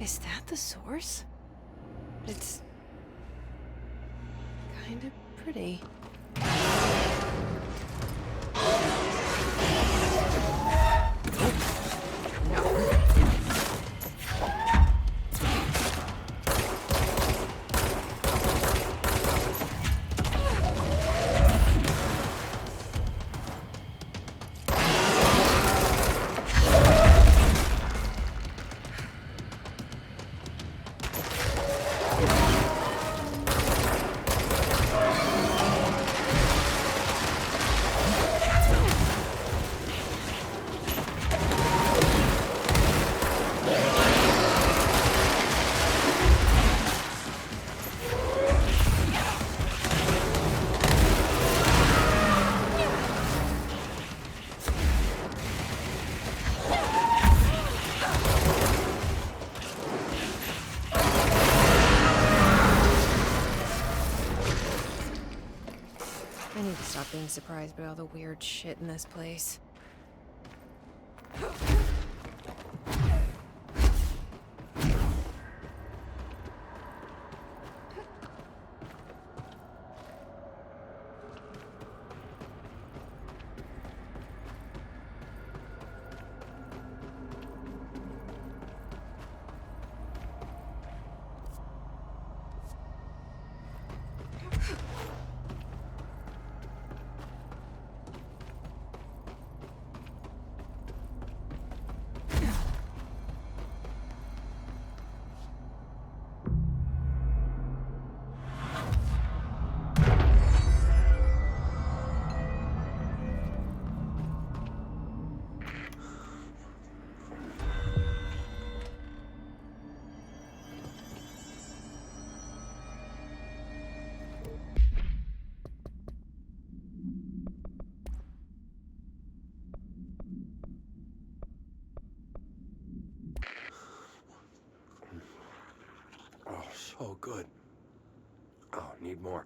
Is that the source? It's kind of pretty. I need to stop being surprised by all the weird shit in this place. Oh, so good. Oh, need more.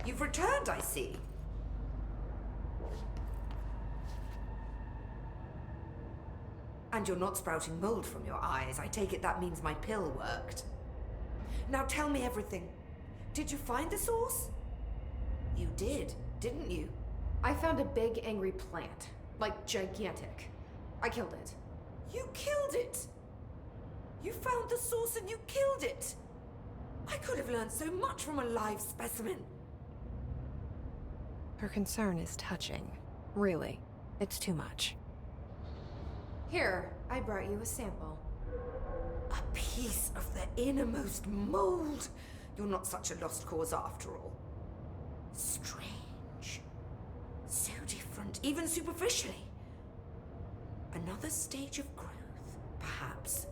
You've returned, I see. And you're not sprouting mold from your eyes. I take it that means my pill worked. Now tell me everything. Did you find the source? You did, didn't you? I found a big, angry plant. Like, gigantic. I killed it. You killed it! You found the source and you killed it! I could have learned so much from a live specimen. Her concern is touching. Really, it's too much. Here, I brought you a sample. A piece of the innermost mold. You're not such a lost cause after all. Strange. So different, even superficially. Another stage of growth, perhaps.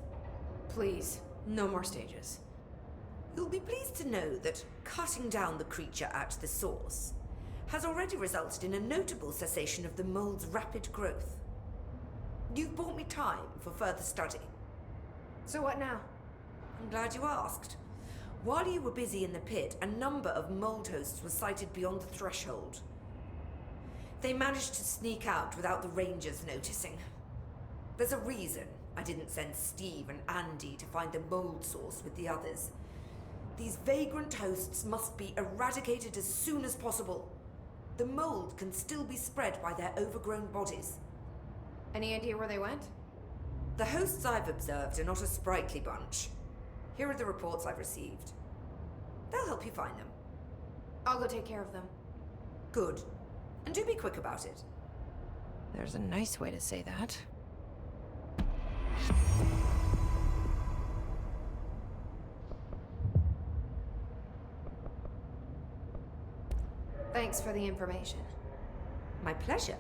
Please, no more stages. You'll be pleased to know that cutting down the creature at the source has already resulted in a notable cessation of the mold's rapid growth. You've bought me time for further study. So what now? I'm glad you asked. While you were busy in the pit, a number of mold hosts were sighted beyond the threshold. They managed to sneak out without the Rangers noticing. There's a reason I didn't send Steve and Andy to find the mold source with the others. These vagrant hosts must be eradicated as soon as possible. The mold can still be spread by their overgrown bodies. Any idea where they went? The hosts I've observed are not a sprightly bunch. Here are the reports I've received. They'll help you find them. I'll go take care of them. Good. And do be quick about it. There's a nice way to say that. Thanks for the information. My pleasure.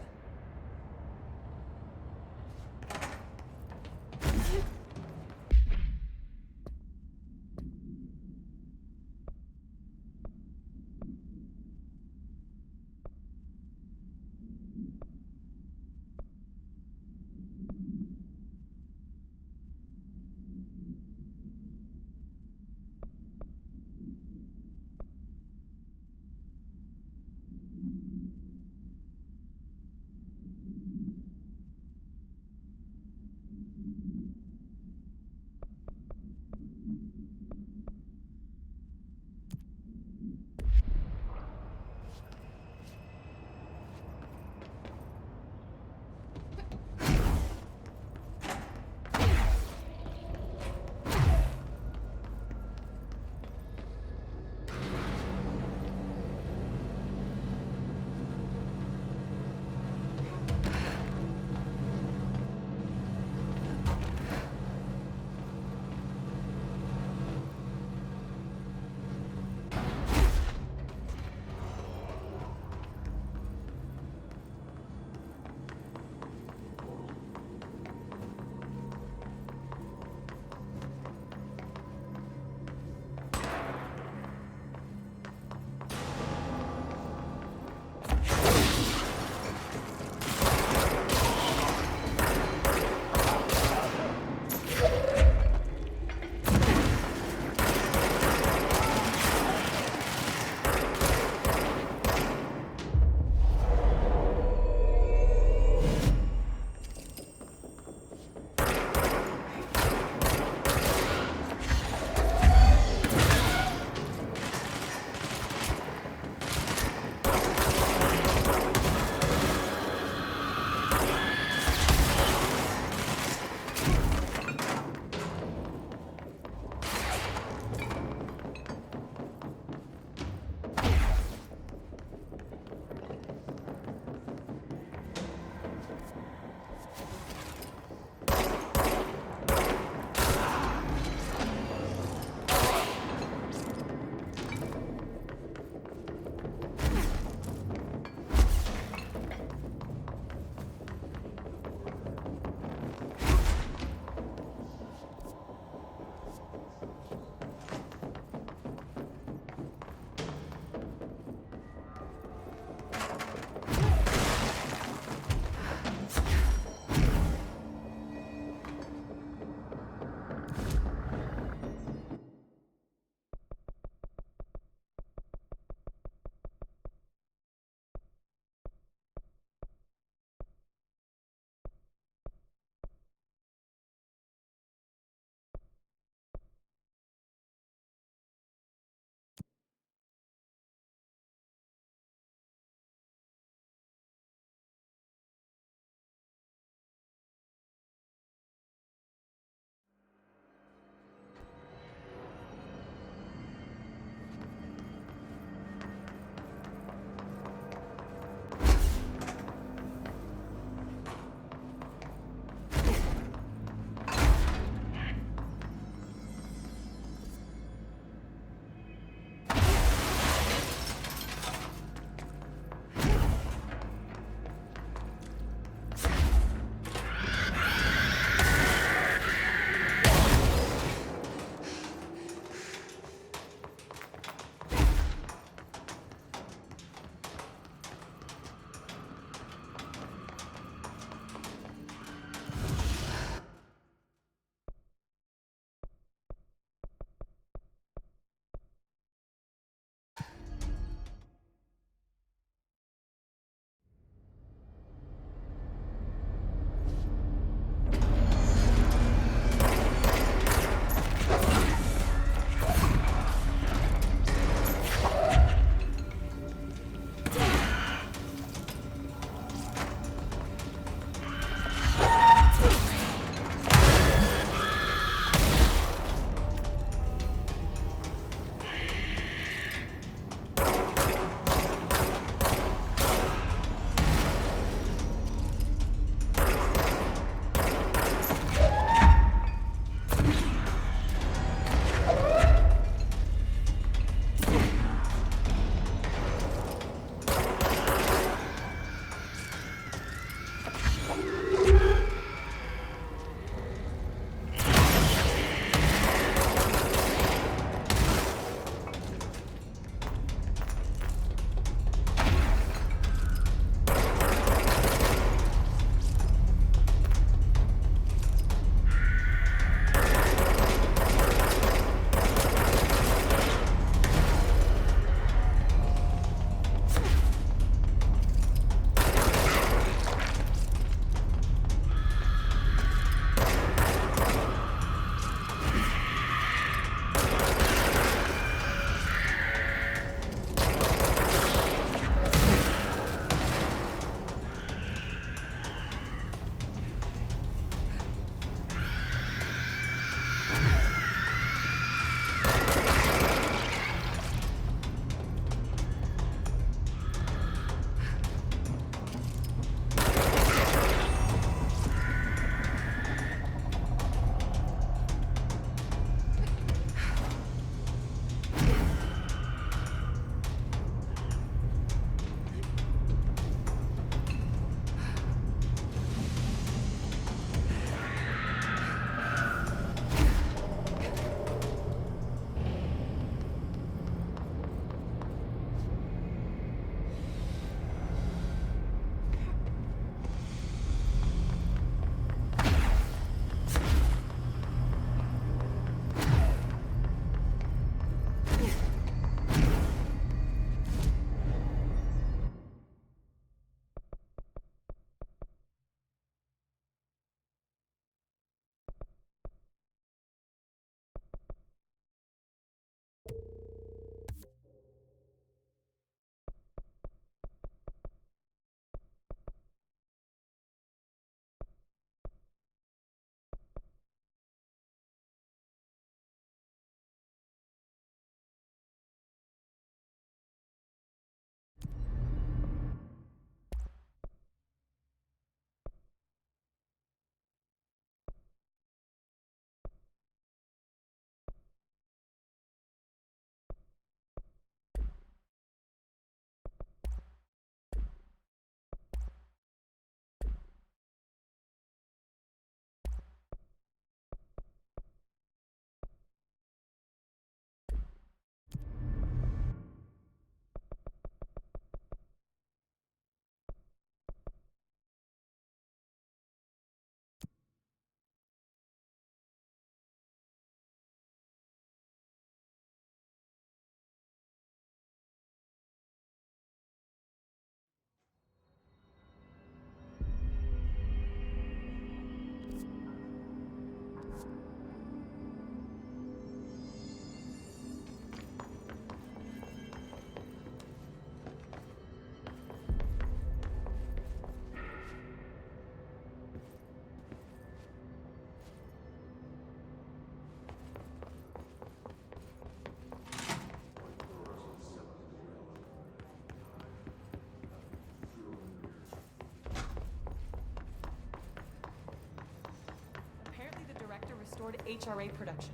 restored HRA production.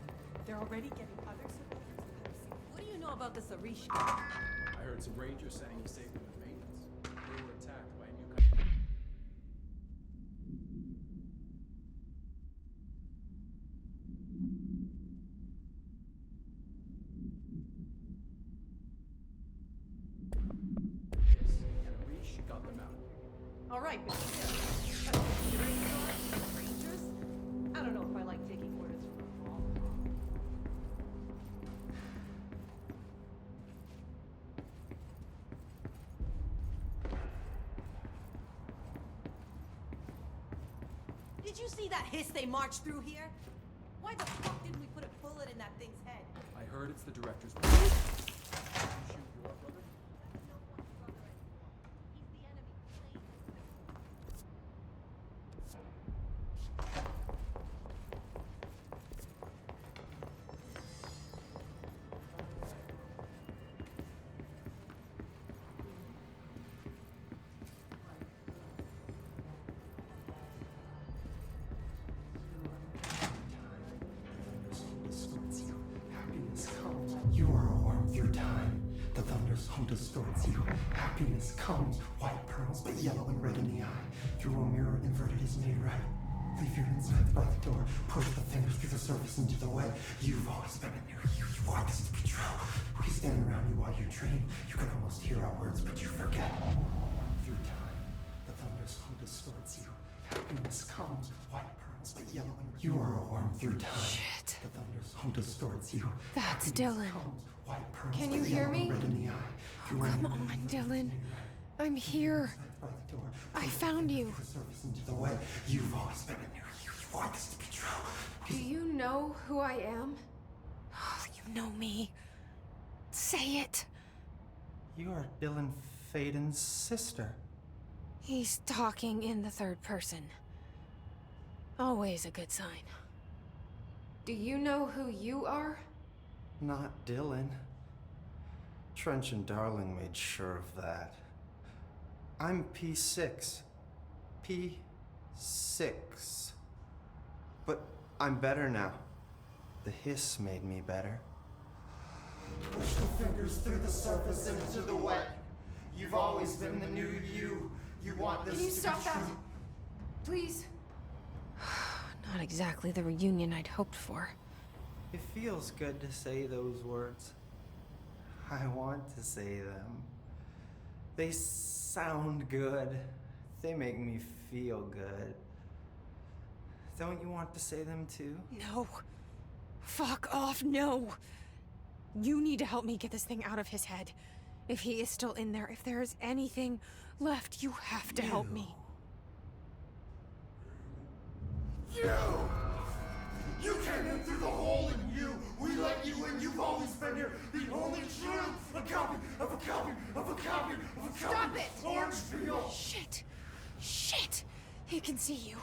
They're already getting other civilians. What do you know about the Sarishka? I heard some rangers saying you saved them with maintenance. They were attacked by a new country. Yes, and Arish got them out. All right, but considering rangers, I don't know if I like taking orders from a small. Did you see that hiss they marched through here? Why the fuck didn't we put a bullet in that thing's head? I heard it's the director's. Did you shoot your brother? That's no one's brother anymore. He's the enemy. Happiness comes. You are a worm through time. The thunder's home distorts you. Happiness comes. White pearls, but yellow and red in the eye. Through a mirror inverted is made right. Leave your insides by the door. Push the fingers through the surface into the way. You've always been in there. You want this to be true. We stand around you while you dream. You can almost hear our words, but you forget. Through time, the thunder's home distorts you. Happiness comes. White pearls, but yellow and red. You are a worm through time. Shit. The thunder's home distorts you. That's Happiness Dylan. comes. White pearls, Can but you hear yellow and me? red in the eye. Through a Come mirror on, inverted is Dylan. made right. I'm here. By the door. I Push the found fingers you. through the surface into the way. You've always been in there. You want this to be true. Do you know who I am? Oh, you know me. Say it. You are Dylan Faden's sister. He's talking in the third person. Always a good sign. Do you know who you are? Not Dylan. Trench and Darling made sure of that. I'm P6. P6. But I'm better now. The hiss made me better. Push the fingers through the surface into the wet. You've always been the new you. You want this Can you to stop be that? true. Please? Not exactly the reunion I'd hoped for. It feels good to say those words. I want to say them. They sound good. They make me feel good. Don't you want to say them too? No. Fuck off, no. You need to help me get this thing out of his head. If he is still in there, if there is anything left, you have to help me. You came in through the hole in you. We let you in. You've always been here. The only truth. A copy of a copy of a copy of a copy. Stop it! Orange peel. Shit. Shit. He can see you.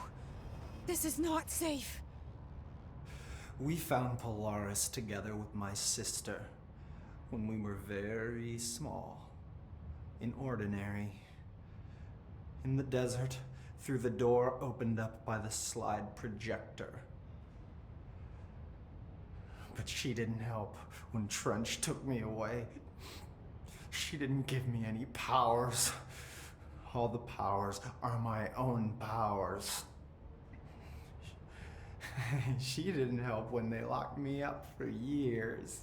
This is not safe. We found Polaris together with my sister when we were very small, in Ordinary, in the desert, through the door opened up by the slide projector. But she didn't help when Trench took me away. She didn't give me any powers. All the powers are my own powers. She didn't help when they locked me up for years.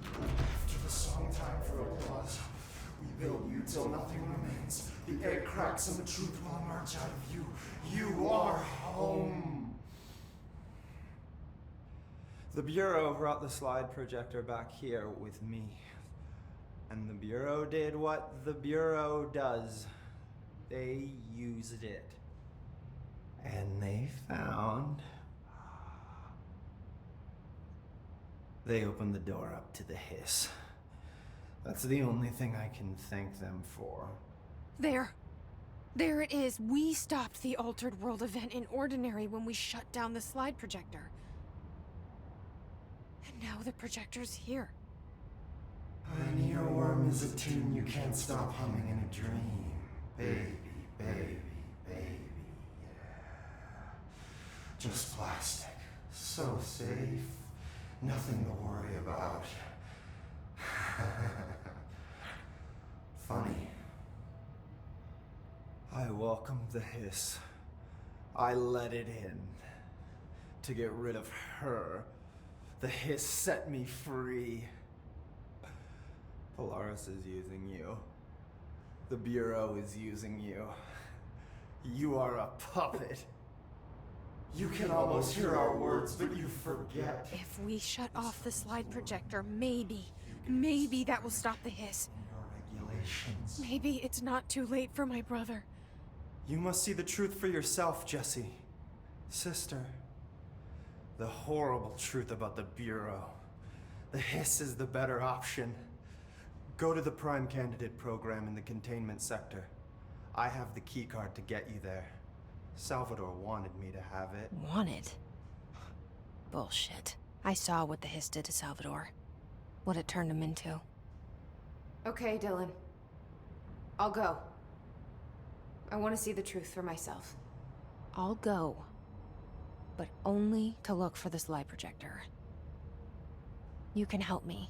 After the song time for applause, we build you till nothing remains. The egg cracks and the truth will emerge out of you. You are home. The Bureau brought the slide projector back here with me. And the Bureau did what the Bureau does. They used it. And they found... They opened the door up to the hiss. That's the only thing I can thank them for. There. There it is. We stopped the Altered World event in Ordinary when we shut down the slide projector. And now the projector's here. An earworm is a tune you can't stop humming in a dream. Baby, baby, baby, Just plastic. So safe. Nothing to worry about. Funny. I welcomed the hiss. I let it in. To get rid of her, the hiss set me free. Polaris is using you. The Bureau is using you. You are a puppet. You can almost hear our words, but you forget. If we shut off the slide projector, maybe that will stop the hiss. Your regulations. Maybe it's not too late for my brother. You must see the truth for yourself, Jessie. Sister. The horrible truth about the Bureau. The hiss is the better option. Go to the Prime Candidate program in the containment sector. I have the keycard to get you there. Salvador wanted me to have it. Wanted? Bullshit. I saw what the hiss did to Salvador. What it turned him into. Okay, Dylan. I'll go. I want to see the truth for myself. I'll go. But only to look for the slide projector. You can help me.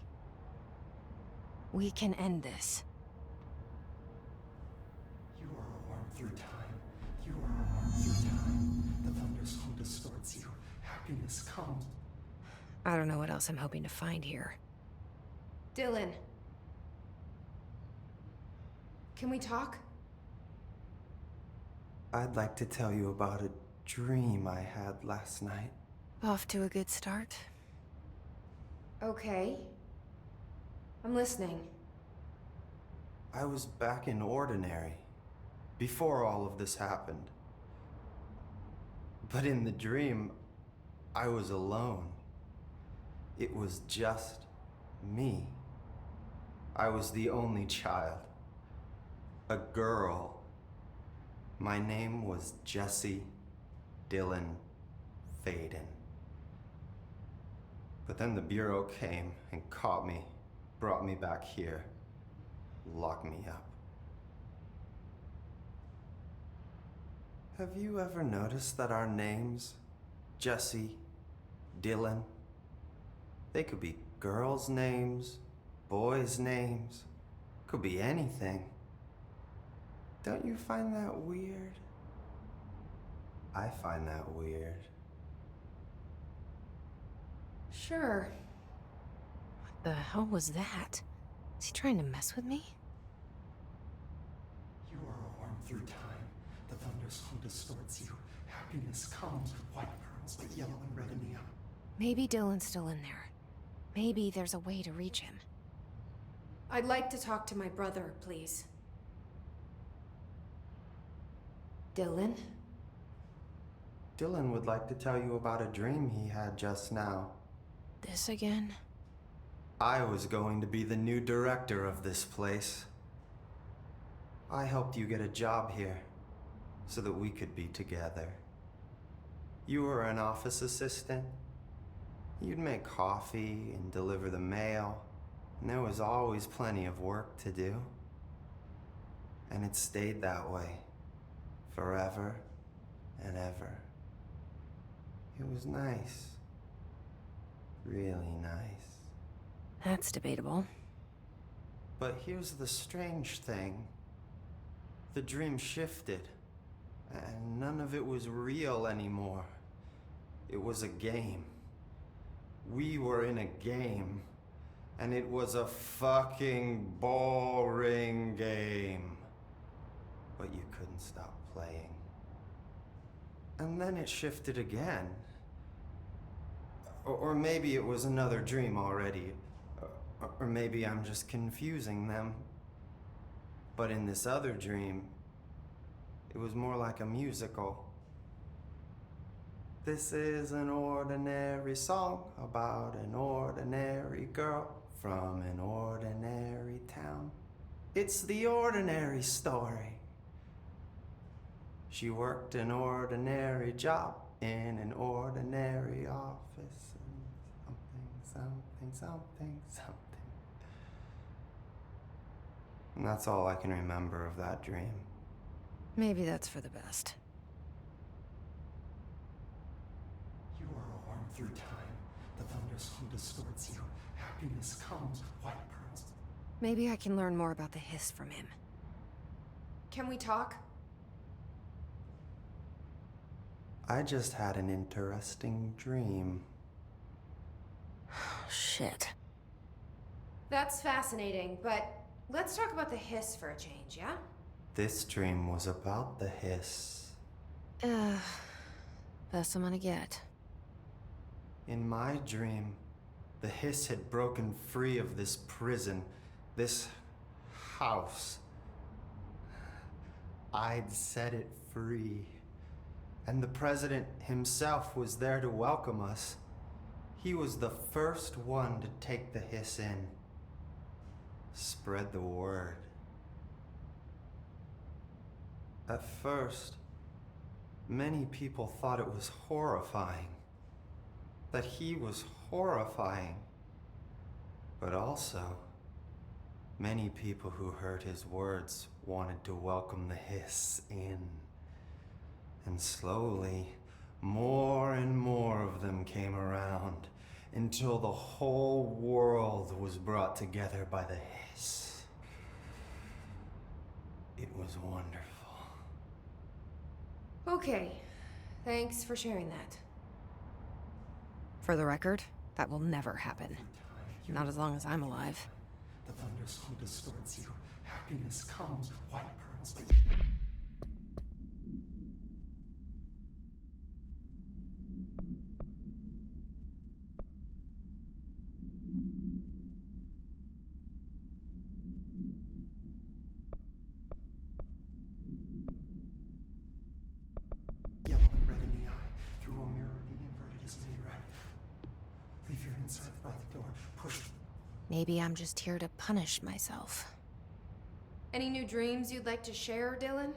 We can end this. You are a worm through time. You are a worm through time. The thunderstorm distorts you. Happiness comes. I don't know what else I'm hoping to find here. Dylan. Can we talk? I'd like to tell you about a dream I had last night. Off to a good start. Okay. I'm listening. I was back in Ordinary, before all of this happened. But in the dream, I was alone. It was just me. I was the only child. A girl. My name was Jesse Dylan Faden. But then the Bureau came and caught me, brought me back here, locked me up. Have you ever noticed that our names, Jesse, Dylan, they could be girls' names, boys' names, could be anything. Don't you find that weird? I find that weird. Sure. What the hell was that? Is he trying to mess with me? You are a worm through time. The thunderstorm distorts you. Happiness comes with white pearls, but yellow and red in the eye. Maybe Dylan's still in there. Maybe there's a way to reach him. I'd like to talk to my brother, please. Dylan? Dylan would like to tell you about a dream he had just now. This again? I was going to be the new director of this place. I helped you get a job here, so that we could be together. You were an office assistant. You'd make coffee and deliver the mail, and there was always plenty of work to do. And it stayed that way, forever and ever. It was nice. Really nice. That's debatable. But here's the strange thing. The dream shifted, and none of it was real anymore. It was a game. We were in a game, and it was a fucking boring game. But you couldn't stop playing. And then it shifted again. Or maybe it was another dream already. Or maybe I'm just confusing them. But in this other dream, it was more like a musical. This is an ordinary song about an ordinary girl from an ordinary town. It's the ordinary story. She worked an ordinary job in an ordinary office. And something. And that's all I can remember of that dream. Maybe that's for the best. through time. The thunderstorm distorts you. Happiness comes, white pearls. Maybe I can learn more about the hiss from him. Can we talk? I just had an interesting dream. Shit. That's fascinating, but let's talk about the hiss for a change, yeah? This dream was about the hiss. Best I'm gonna get. In my dream, the hiss had broken free of this prison, this house. I'd set it free. And the president himself was there to welcome us. He was the first one to take the hiss in. Spread the word. At first, many people thought it was horrifying. That he was horrifying. But also, many people who heard his words wanted to welcome the hiss in. And slowly, more and more of them came around until the whole world was brought together by the hiss. It was wonderful. Okay, thanks for sharing that. For the record, that will never happen. Not as long as I'm alive. The thunderstorm distorts you. Happiness comes, white pearls. Yellow and red in the eye. Through a mirror, the inverted is made right. Leave your inside by the door. Push. Maybe I'm just here to punish myself. Any new dreams you'd like to share, Dylan?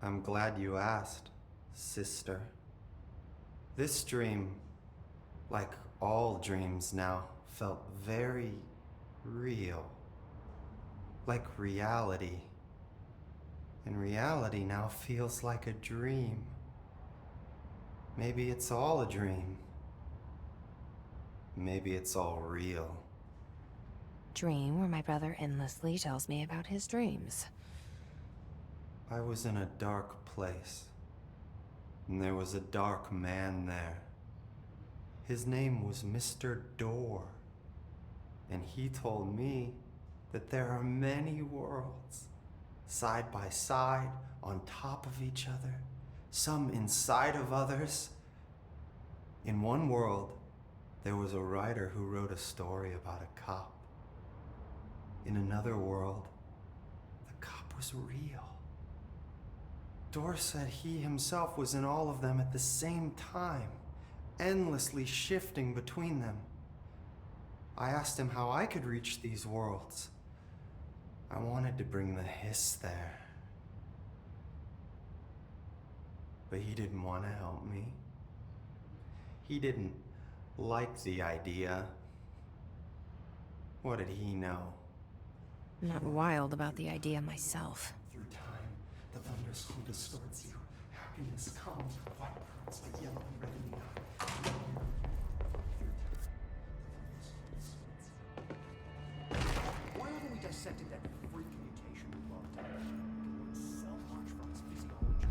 I'm glad you asked, sister. This dream, like all dreams now, felt very real. Like reality. And reality now feels like a dream. Maybe it's all a dream. Maybe it's all real. Dream where my brother endlessly tells me about his dreams. I was in a dark place, and there was a dark man there. His name was Mr. Door, and he told me that there are many worlds, side by side, on top of each other, some inside of others. In one world, there was a writer who wrote a story about a cop. In another world, the cop was real. Dor said he himself was in all of them at the same time, endlessly shifting between them. I asked him how I could reach these worlds. I wanted to bring the hiss there. But he didn't want to help me. He didn't like the idea. What did he know? I'm not wild about the idea myself. Through time, the thunderstorm distorts you. Happiness comes, white pearls, but yellow and red in the eye. Why haven't we dissected that freak mutation a long time ago? We learned so much from its physiology.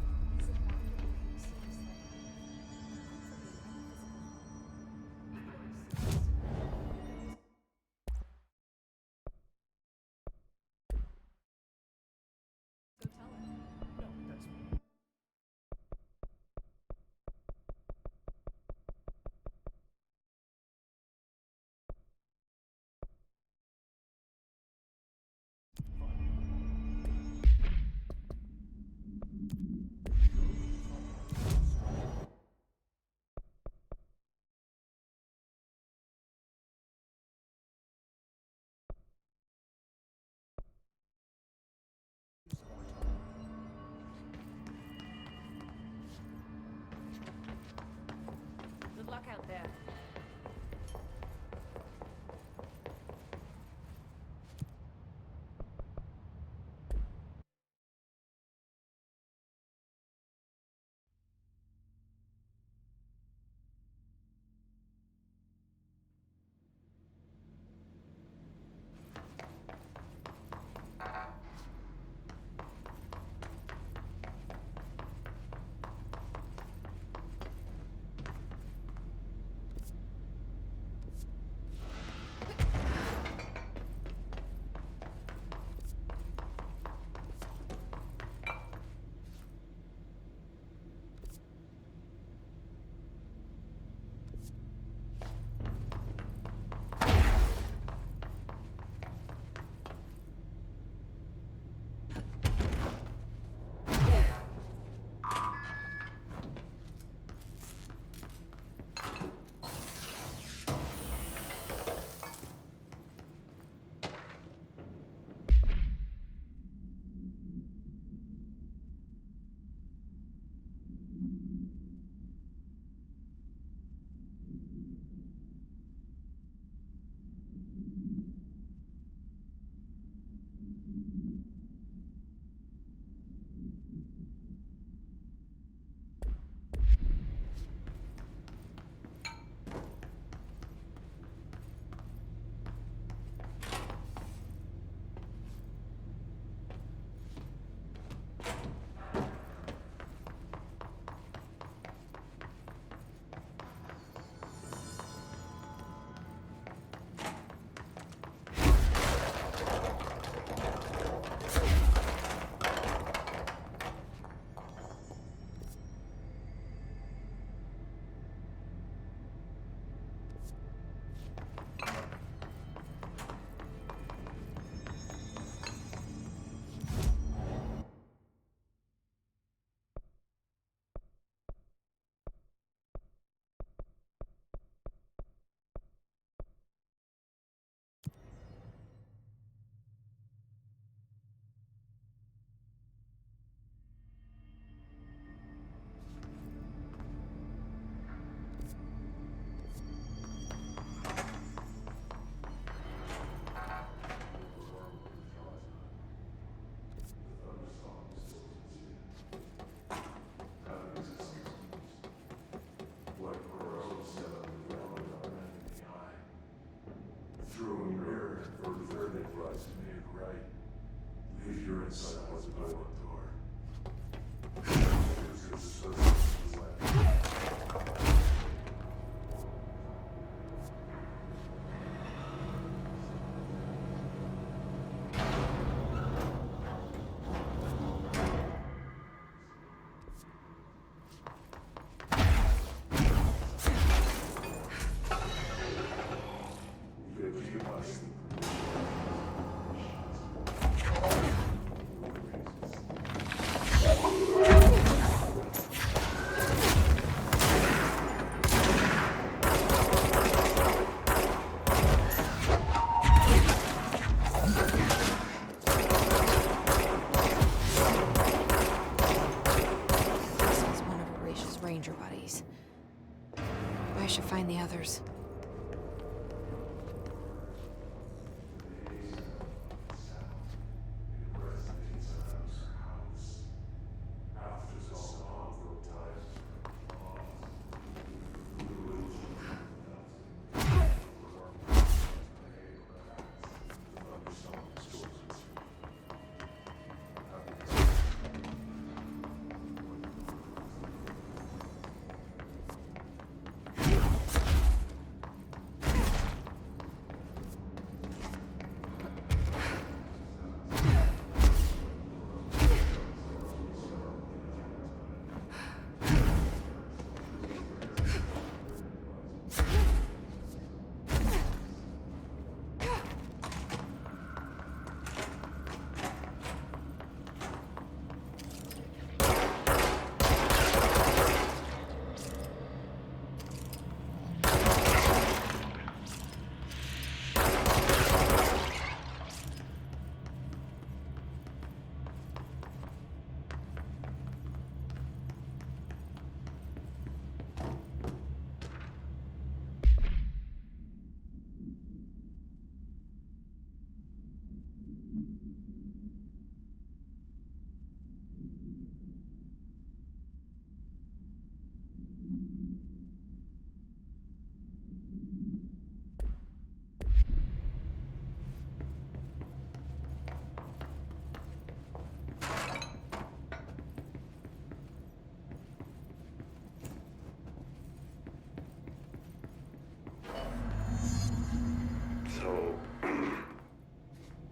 If you're inside, I was by one door. There's a substance left. You must. This is one of Horatio's ranger buddies. I should find the others.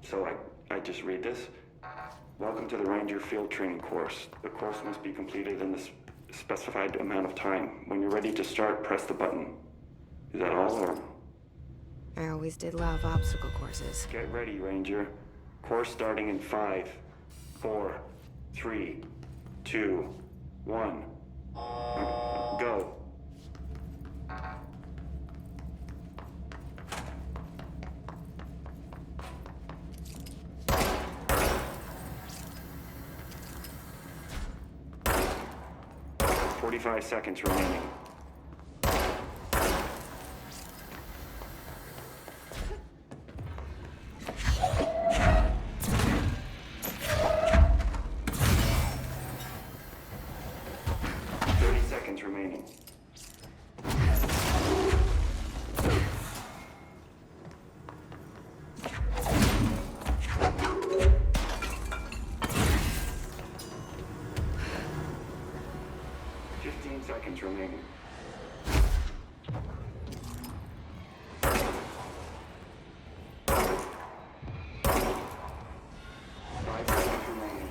So I just read this. Welcome to the Ranger Field Training course. The course must be completed in the specified amount of time. When you're ready to start, press the button. Is that all, or? I always did love obstacle courses. Get ready, Ranger. Course starting in 5, 4, 3, 2, 1. Go. "45 seconds remaining. Remaining. 15 seconds remaining. 5 seconds remaining.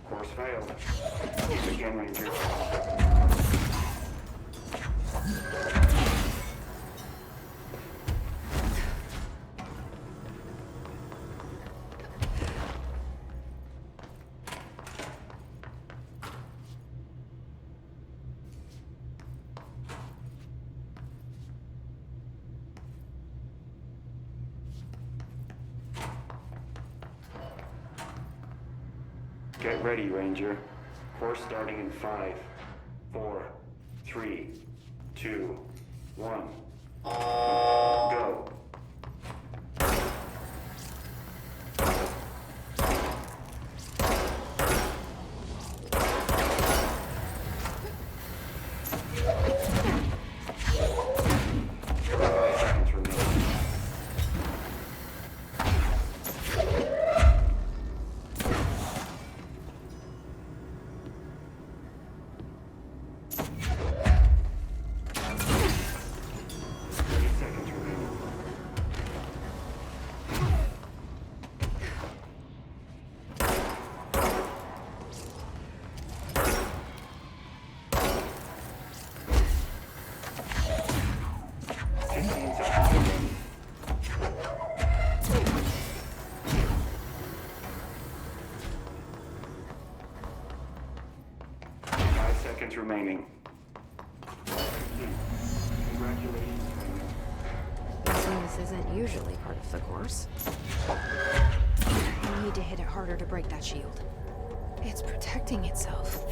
Course failed. Again, Ranger. Get ready, Ranger. Course starting in 5, 4, 3, 2, 1. Go. remaining. Congratulations, Raymond. Guessing this isn't usually part of the course. You need to hit it harder to break that shield. It's protecting itself.